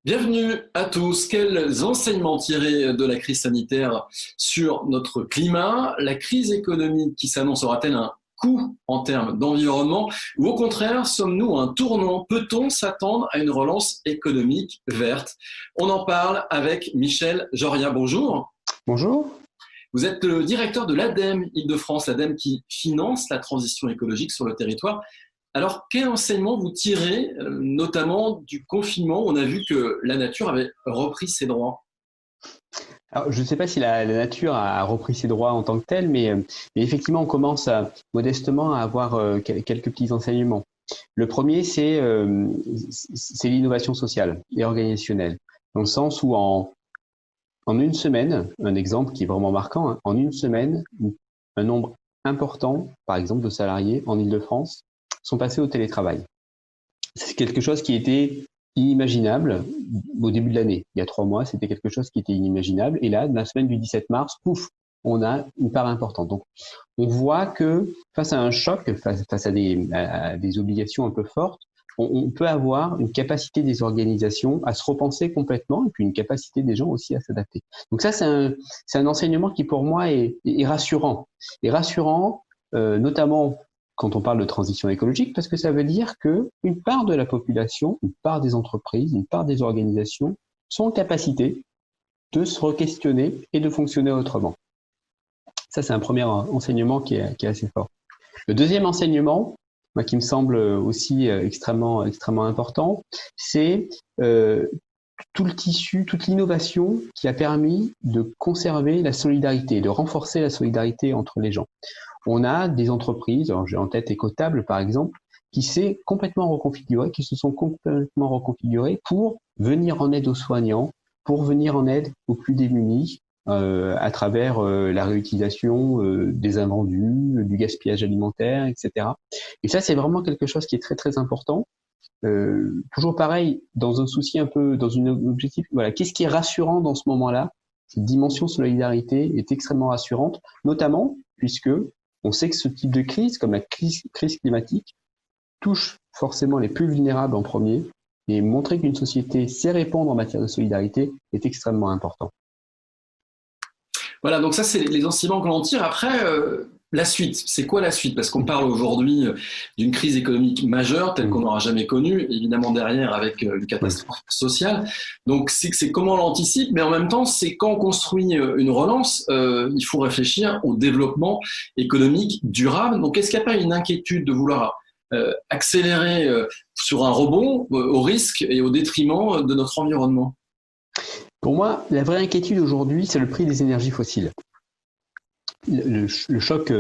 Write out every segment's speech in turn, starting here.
Bienvenue à tous. Quels enseignements tirer de la crise sanitaire sur notre climat? La crise économique qui s'annonce aura-t-elle un coût en termes d'environnement? Ou au contraire, sommes-nous à un tournant? Peut-on s'attendre à une relance économique verte? On en parle avec Michel Joria. Bonjour. Bonjour. Vous êtes le directeur de l'ADEME Île-de-France, l'ADEME qui finance la transition écologique sur le territoire. Alors, quel enseignement vous tirez, notamment du confinement où on a vu que la nature avait repris ses droits? Alors, je ne sais pas si la nature a repris ses droits en tant que telle, mais effectivement, on commence modestement à avoir quelques petits enseignements. Le premier, c'est l'innovation sociale et organisationnelle, dans le sens où en une semaine, un exemple qui est vraiment marquant, hein, en une semaine, un nombre important, par exemple, de salariés en Île-de-France sont passés au télétravail. C'est quelque chose qui était inimaginable au début de l'année. Il y a 3 mois, c'était quelque chose qui était inimaginable. Et là, la semaine du 17 mars, pouf, on a une part importante. Donc, on voit que face à un choc, face à des obligations un peu fortes, on peut avoir une capacité des organisations à se repenser complètement et puis une capacité des gens aussi à s'adapter. Donc ça, c'est un enseignement qui pour moi est rassurant. Et rassurant, notamment quand on parle de transition écologique, parce que ça veut dire qu'une part de la population, une part des entreprises, une part des organisations sont en capacité de se re-questionner et de fonctionner autrement. Ça, c'est un premier enseignement qui est assez fort. Le deuxième enseignement, qui me semble aussi extrêmement important, c'est tout le tissu, toute l'innovation qui a permis de conserver la solidarité, de renforcer la solidarité entre les gens. On a des entreprises, alors j'ai en tête Écotable par exemple, qui se sont complètement reconfigurées pour venir en aide aux soignants, pour venir en aide aux plus démunis, à travers la réutilisation des invendus, du gaspillage alimentaire, etc. Et ça, c'est vraiment quelque chose qui est très très important. Toujours pareil, dans un souci un peu, dans une objectif, voilà, qu'est-ce qui est rassurant dans ce moment-là? Cette dimension solidarité est extrêmement rassurante, notamment puisque on sait que ce type de crise, comme la crise climatique, touche forcément les plus vulnérables en premier, et montrer qu'une société sait répondre en matière de solidarité est extrêmement important. Voilà, donc ça, c'est les enseignements que l'on tire. Après, la suite, c'est quoi la suite? Parce qu'on parle aujourd'hui d'une crise économique majeure, telle qu'on n'aura jamais connue, évidemment derrière avec une catastrophe sociale. Donc c'est comment on l'anticipe, mais en même temps, c'est quand on construit une relance, il faut réfléchir au développement économique durable. Donc est-ce qu'il n'y a pas une inquiétude de vouloir accélérer sur un rebond au risque et au détriment de notre environnement? Pour moi, la vraie inquiétude aujourd'hui, c'est le prix des énergies fossiles. Le choc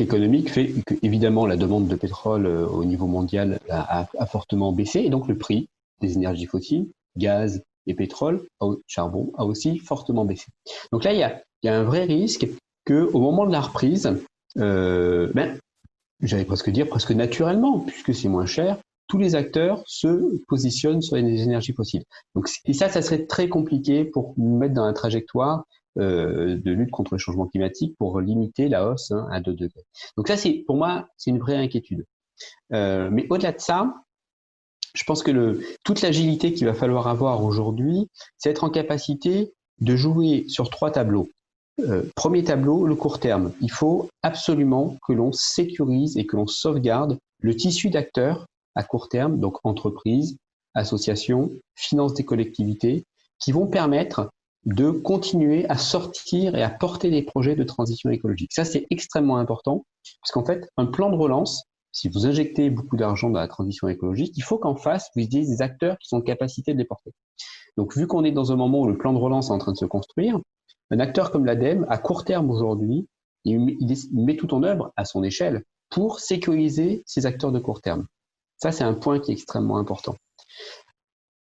économique fait que, évidemment, la demande de pétrole au niveau mondial a fortement baissé, et donc le prix des énergies fossiles, gaz et pétrole, charbon, a aussi fortement baissé. Donc là, il y a un vrai risque qu'au moment de la reprise, j'allais presque dire presque naturellement, puisque c'est moins cher, tous les acteurs se positionnent sur les énergies fossiles. Donc, et ça serait très compliqué pour nous mettre dans la trajectoire de lutte contre le changement climatique pour limiter la hausse à 2 degrés. Donc ça, pour moi, c'est une vraie inquiétude. Mais au-delà de ça, je pense que toute l'agilité qu'il va falloir avoir aujourd'hui, c'est être en capacité de jouer sur 3 tableaux. Premier tableau, le court terme. Il faut absolument que l'on sécurise et que l'on sauvegarde le tissu d'acteurs à court terme, donc entreprises, associations, finances des collectivités, qui vont permettre de continuer à sortir et à porter des projets de transition écologique. Ça, c'est extrêmement important, parce qu'en fait, un plan de relance, si vous injectez beaucoup d'argent dans la transition écologique, il faut qu'en face, vous ayez des acteurs qui sont en capacité de les porter. Donc, vu qu'on est dans un moment où le plan de relance est en train de se construire, un acteur comme l'ADEME, à court terme aujourd'hui, il met tout en œuvre à son échelle pour sécuriser ces acteurs de court terme. Ça, c'est un point qui est extrêmement important.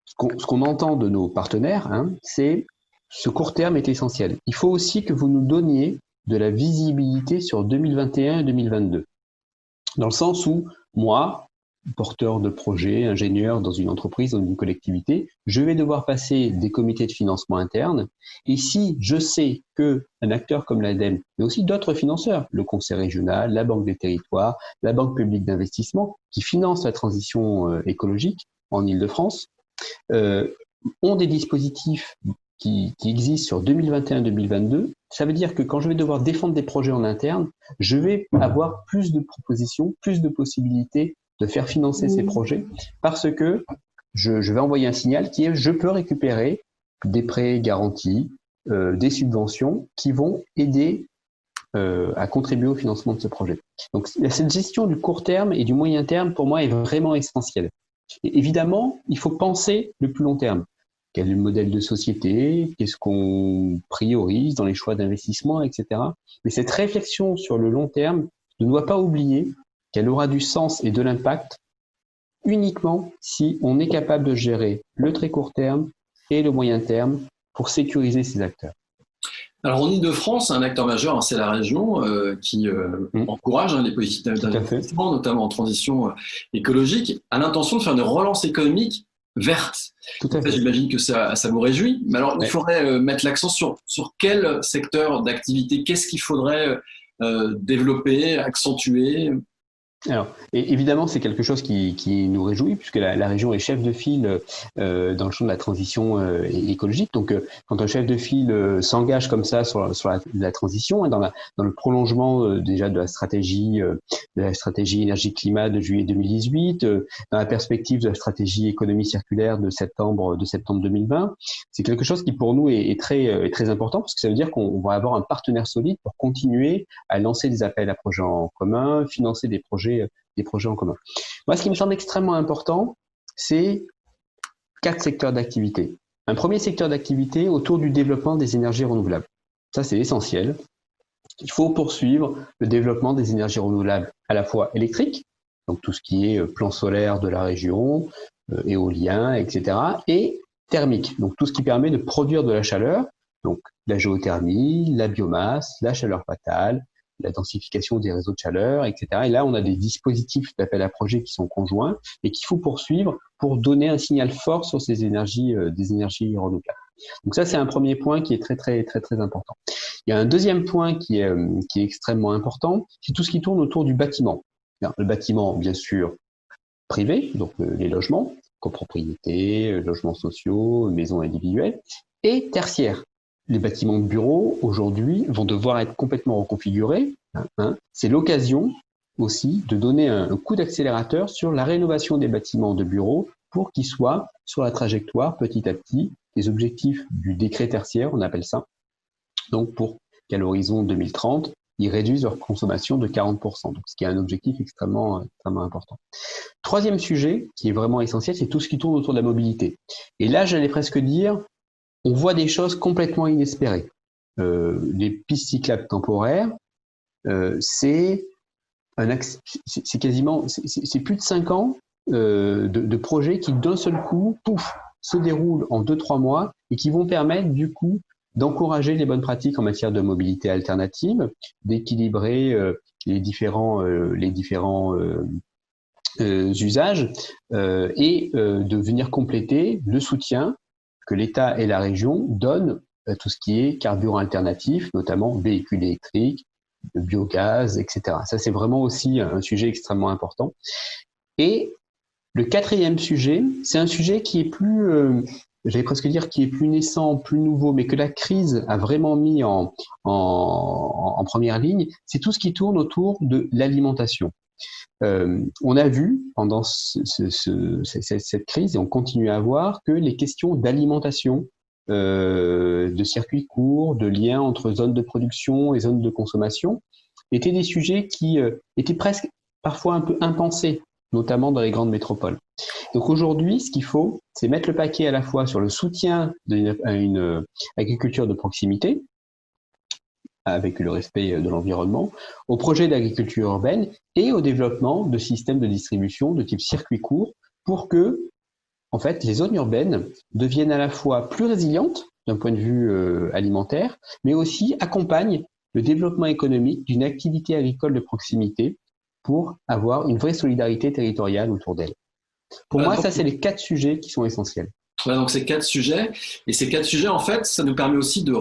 Ce qu'on entend de nos partenaires, c'est ce court terme est essentiel. Il faut aussi que vous nous donniez de la visibilité sur 2021 et 2022. Dans le sens où, moi, porteur de projet, ingénieur dans une entreprise, dans une collectivité, je vais devoir passer des comités de financement interne. Et si je sais qu'un acteur comme l'ADEME, mais aussi d'autres financeurs, le Conseil régional, la Banque des territoires, la Banque publique d'investissement, qui financent la transition écologique en Île-de-France, ont des dispositifs qui existent sur 2021-2022, ça veut dire que quand je vais devoir défendre des projets en interne, je vais avoir plus de propositions, plus de possibilités de faire financer ces projets parce que je vais envoyer un signal qui est je peux récupérer des prêts garantis, des subventions qui vont aider à contribuer au financement de ce projet. Donc cette gestion du court terme et du moyen terme, pour moi, est vraiment essentielle. Et évidemment, il faut penser le plus long terme. Quel est le modèle de société? Qu'est-ce qu'on priorise dans les choix d'investissement, etc. Mais cette réflexion sur le long terme ne doit pas oublier qu'elle aura du sens et de l'impact uniquement si on est capable de gérer le très court terme et le moyen terme pour sécuriser ces acteurs. Alors en Ile-de-France, un acteur majeur, c'est la région qui encourage les politiques d'investissement, notamment en transition écologique, a l'intention de faire une relance économique verte. J'imagine que ça vous réjouit. Mais alors, il faudrait mettre l'accent sur quel secteur d'activité, qu'est-ce qu'il faudrait développer, accentuer? Alors, évidemment, c'est quelque chose qui nous réjouit puisque la région est chef de file dans le champ de la transition écologique. Donc, quand un chef de file s'engage comme ça sur la transition, dans le prolongement déjà de la stratégie énergie-climat de juillet 2018, dans la perspective de la stratégie économie circulaire de septembre 2020, c'est quelque chose qui pour nous est très important parce que ça veut dire qu'on va avoir un partenaire solide pour continuer à lancer des appels à projets en commun, financer des projets en commun. Moi, ce qui me semble extrêmement important, c'est 4 secteurs d'activité. Un premier secteur d'activité autour du développement des énergies renouvelables. Ça, c'est essentiel. Il faut poursuivre le développement des énergies renouvelables à la fois électriques, donc tout ce qui est plan solaire de la région, éolien, etc., et thermique, donc tout ce qui permet de produire de la chaleur, donc la géothermie, la biomasse, la chaleur fatale, la densification des réseaux de chaleur, etc. Et là, on a des dispositifs d'appel à projets qui sont conjoints et qu'il faut poursuivre pour donner un signal fort sur ces énergies, des énergies renouvelables. Donc ça, c'est un premier point qui est très important. Il y a un deuxième point qui est extrêmement important, c'est tout ce qui tourne autour du bâtiment. Alors, le bâtiment, bien sûr, privé, donc les logements, copropriétés, logements sociaux, maisons individuelles, et tertiaire. Les bâtiments de bureaux, aujourd'hui, vont devoir être complètement reconfigurés. C'est l'occasion aussi de donner un coup d'accélérateur sur la rénovation des bâtiments de bureaux pour qu'ils soient sur la trajectoire petit à petit des objectifs du décret tertiaire, on appelle ça. Donc, pour qu'à l'horizon 2030, ils réduisent leur consommation de 40%, donc ce qui est un objectif extrêmement important. Troisième sujet, qui est vraiment essentiel, c'est tout ce qui tourne autour de la mobilité. Et là, j'allais presque dire, on voit des choses complètement inespérées. Les pistes cyclables temporaires, c'est quasiment, c'est plus de 5 ans de projets qui d'un seul coup, se déroulent en 2-3 mois et qui vont permettre du coup d'encourager les bonnes pratiques en matière de mobilité alternative, d'équilibrer les différents usages et de venir compléter le soutien que l'État et la région donnent à tout ce qui est carburant alternatif, notamment véhicules électriques, biogaz, etc. Ça, c'est vraiment aussi un sujet extrêmement important. Et le quatrième sujet, c'est un sujet qui est plus, j'allais presque dire, qui est plus naissant, plus nouveau, mais que la crise a vraiment mis en première ligne, c'est tout ce qui tourne autour de l'alimentation. On a vu pendant cette crise, et on continue à voir, que les questions d'alimentation, de circuits courts, de liens entre zones de production et zones de consommation, étaient des sujets qui étaient presque parfois un peu impensés, notamment dans les grandes métropoles. Donc aujourd'hui, ce qu'il faut, c'est mettre le paquet à la fois sur le soutien à une agriculture de proximité, avec le respect de l'environnement, au projet d'agriculture urbaine et au développement de systèmes de distribution de type circuit court pour que, en fait, les zones urbaines deviennent à la fois plus résilientes d'un point de vue alimentaire, mais aussi accompagnent le développement économique d'une activité agricole de proximité pour avoir une vraie solidarité territoriale autour d'elle. Pour moi, ça, c'est les 4 sujets qui sont essentiels. Voilà, donc ces 4 sujets. Et ces 4 sujets, en fait, ça nous permet aussi de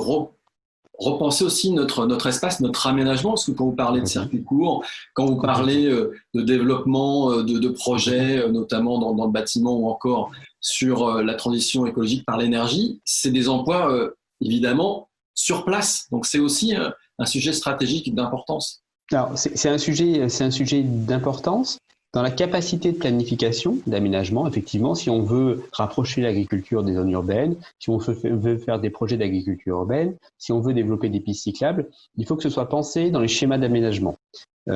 repenser aussi notre espace, notre aménagement, parce que quand vous parlez de circuits courts, quand vous parlez de développement de projets, notamment dans le bâtiment ou encore sur la transition écologique par l'énergie, c'est des emplois évidemment sur place. Donc c'est aussi un sujet stratégique d'importance. Alors c'est un sujet d'importance. Dans la capacité de planification, d'aménagement, effectivement, si on veut rapprocher l'agriculture des zones urbaines, si on veut faire des projets d'agriculture urbaine, si on veut développer des pistes cyclables, il faut que ce soit pensé dans les schémas d'aménagement.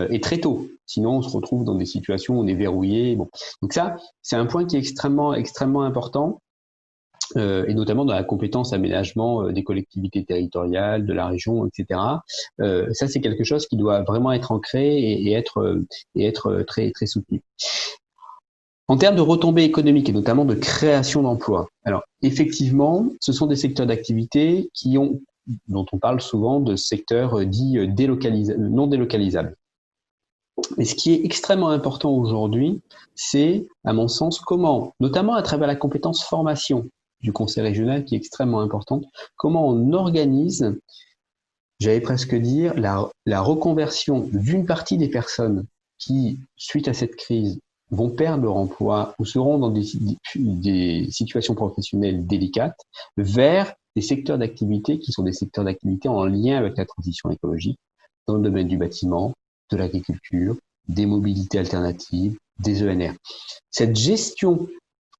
Et très tôt, sinon on se retrouve dans des situations où on est verrouillé. Bon. Donc ça, c'est un point qui est extrêmement important, et notamment dans la compétence aménagement des collectivités territoriales, de la région, etc. Ça, c'est quelque chose qui doit vraiment être ancré et être très, très soutenu. En termes de retombées économiques et notamment de création d'emplois, alors effectivement, ce sont des secteurs d'activité dont on parle souvent de secteurs dits non délocalisables. Mais ce qui est extrêmement important aujourd'hui, c'est, à mon sens, comment, notamment à travers la compétence formation du conseil régional qui est extrêmement importante, comment on organise, j'allais presque dire, la reconversion d'une partie des personnes qui, suite à cette crise, vont perdre leur emploi ou seront dans des situations professionnelles délicates vers des secteurs d'activité qui sont des secteurs d'activité en lien avec la transition écologique dans le domaine du bâtiment, de l'agriculture, des mobilités alternatives, des ENR. Cette gestion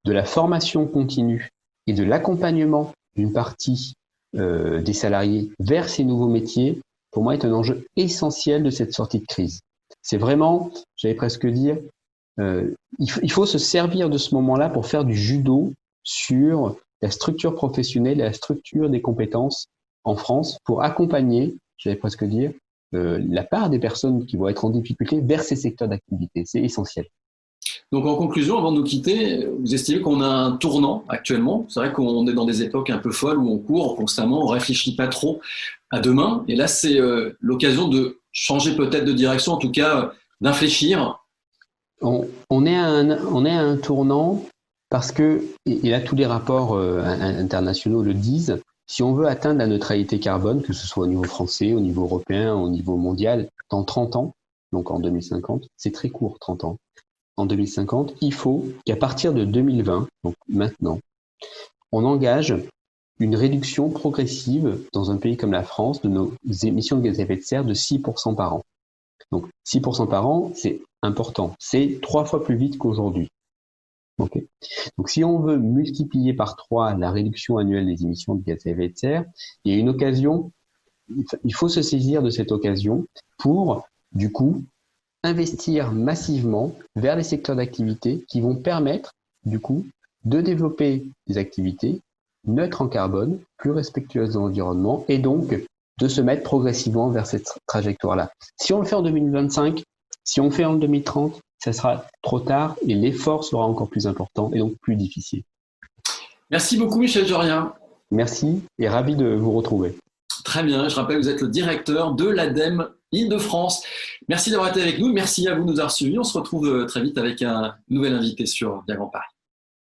de la formation continue et de l'accompagnement d'une partie des salariés vers ces nouveaux métiers, pour moi, est un enjeu essentiel de cette sortie de crise. C'est vraiment, j'allais presque dire, il faut se servir de ce moment-là pour faire du judo sur la structure professionnelle et la structure des compétences en France pour accompagner, j'allais presque dire, la part des personnes qui vont être en difficulté vers ces secteurs d'activité. C'est essentiel. Donc en conclusion, avant de nous quitter, vous estimez qu'on a un tournant actuellement. C'est vrai qu'on est dans des époques un peu folles où on court constamment, on réfléchit pas trop à demain. Et là, c'est l'occasion de changer peut-être de direction, en tout cas d'infléchir. On est à un tournant parce que, et là tous les rapports internationaux le disent, si on veut atteindre la neutralité carbone, que ce soit au niveau français, au niveau européen, au niveau mondial, dans 30 ans, donc en 2050, c'est très court, 30 ans. En 2050, il faut qu'à partir de 2020, donc maintenant, on engage une réduction progressive dans un pays comme la France de nos émissions de gaz à effet de serre de 6% par an. Donc 6% par an, c'est important. C'est 3 fois plus vite qu'aujourd'hui. Okay. Donc si on veut multiplier par 3 la réduction annuelle des émissions de gaz à effet de serre, il y a une occasion, il faut se saisir de cette occasion pour, du coup, investir massivement vers les secteurs d'activité qui vont permettre, du coup, de développer des activités neutres en carbone, plus respectueuses de l'environnement, et donc de se mettre progressivement vers cette trajectoire-là. Si on le fait en 2025, si on le fait en 2030, ça sera trop tard et l'effort sera encore plus important et donc plus difficile. Merci beaucoup Michel Jorien. Merci et ravi de vous retrouver. Très bien, je rappelle que vous êtes le directeur de l'ADEME Île-de-France. Merci d'avoir été avec nous, merci à vous de nous avoir suivis. On se retrouve très vite avec un nouvel invité sur Bien Grand Paris.